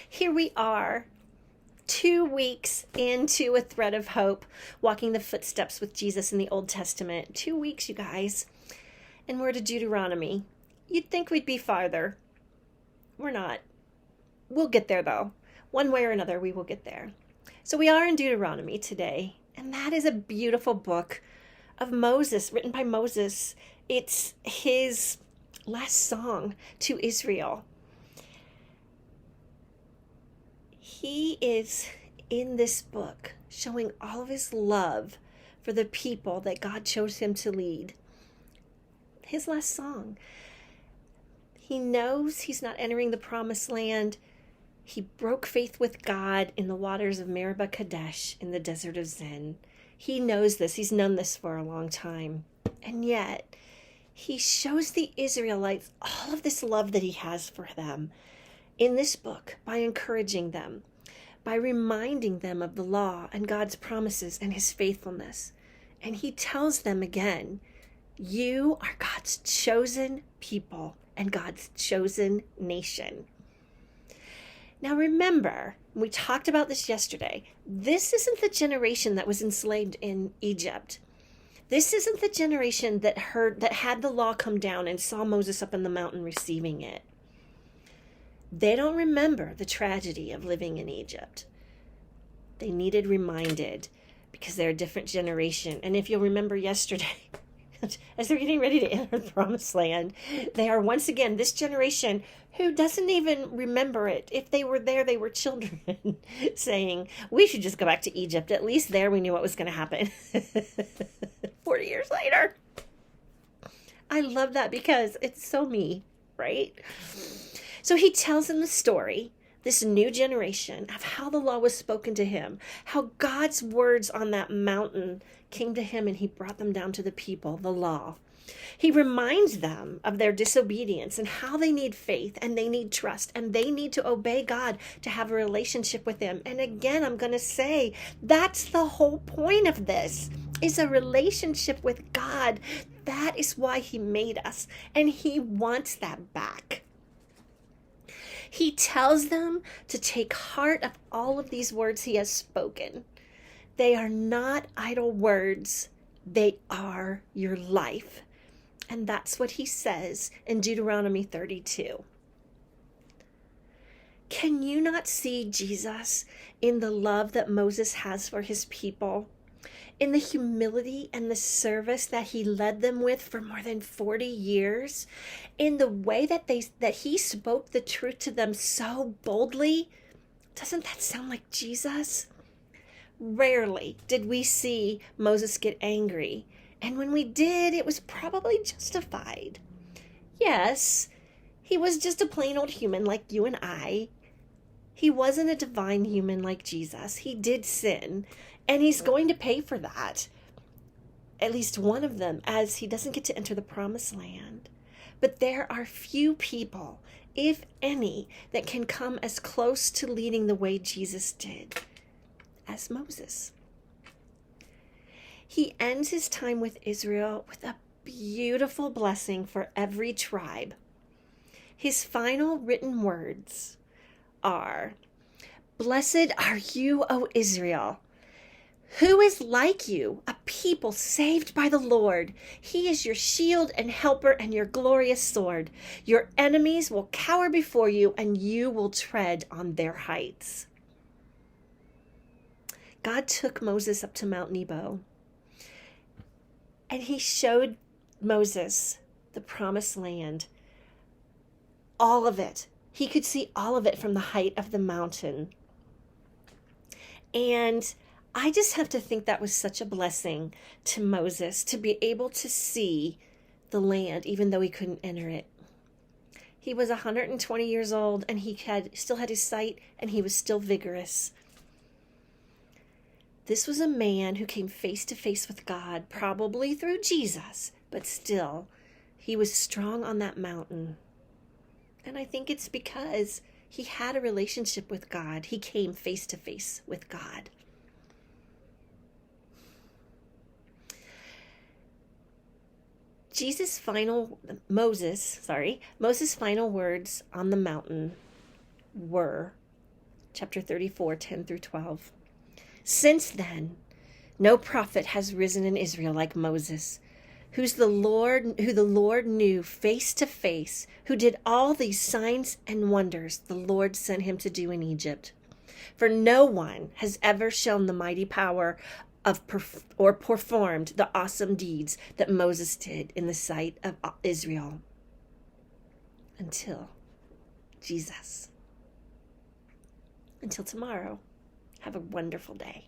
Here we are, 2 weeks into a thread of hope, walking the footsteps with Jesus in the Old Testament. 2 weeks, you guys. And we're to Deuteronomy. You'd think we'd be farther. We're not. We'll get there, though. One way or another, we will get there. So we are in Deuteronomy today, and that is a beautiful book of Moses, written by Moses. It's his last song to Israel. He is in this book showing all of his love for the people that God chose him to lead. His last song. He knows he's not entering the promised land. He broke faith with God in the waters of Meribah Kadesh in the desert of Zin. He knows this. He's known this for a long time. And yet, he shows the Israelites all of this love that he has for them in this book by encouraging them, by reminding them of the law and God's promises and his faithfulness. And he tells them again, you are God's chosen people and God's chosen nation. Now remember, we talked about this yesterday, this isn't the generation that was enslaved in Egypt. This isn't the generation that had the law come down and saw Moses up in the mountain receiving it. They don't remember the tragedy of living in Egypt. They needed reminded because they're a different generation. And if you'll remember yesterday, as they're getting ready to enter the promised land, they are once again this generation who doesn't even remember it. If they were there, they were children saying, we should just go back to Egypt. At least there we knew what was going to happen. 40 years later. I love that because it's so me, right? So he tells them the story, this new generation, of how the law was spoken to him, how God's words on that mountain came to him and he brought them down to the people, the law. He reminds them of their disobedience and how they need faith and they need trust and they need to obey God to have a relationship with him. And again, I'm going to say that's the whole point of this, is a relationship with God. That is why he made us, and he wants that back. He tells them to take heart of all of these words he has spoken. They are not idle words. They are your life. And that's what he says in Deuteronomy 32. Can you not see Jesus in the love that Moses has for his people? In the humility and the service that he led them with for more than 40 years, in the way that he spoke the truth to them so boldly? Doesn't that sound like Jesus? Rarely did we see Moses get angry, and when we did, it was probably justified. Yes, he was just a plain old human like you and I. He wasn't a divine human like Jesus. He did sin, and he's going to pay for that. At least one of them, as he doesn't get to enter the promised land. But there are few people, if any, that can come as close to leading the way Jesus did as Moses. He ends his time with Israel with a beautiful blessing for every tribe. His final written words are, "Blessed are you, O Israel. Who is like you, a people saved by the Lord? He is your shield and helper and your glorious sword. Your enemies will cower before you, and you will tread on their heights." God took Moses up to Mount Nebo, and he showed Moses the promised land. All of it. He could see all of it from the height of the mountain. And I just have to think that was such a blessing to Moses to be able to see the land, even though he couldn't enter it. He was 120 years old, and he still had his sight, and he was still vigorous. This was a man who came face to face with God, probably through Jesus, but still, he was strong on that mountain. And I think it's because he had a relationship with God. He came face to face with God. Moses' final words on the mountain were, chapter 34, 10 through 12. Since then, no prophet has risen in Israel like Moses, who the Lord knew face to face, who did all these signs and wonders the Lord sent him to do in Egypt. For no one has ever shown the mighty power or performed the awesome deeds that Moses did in the sight of Israel until Jesus. Until tomorrow, have a wonderful day.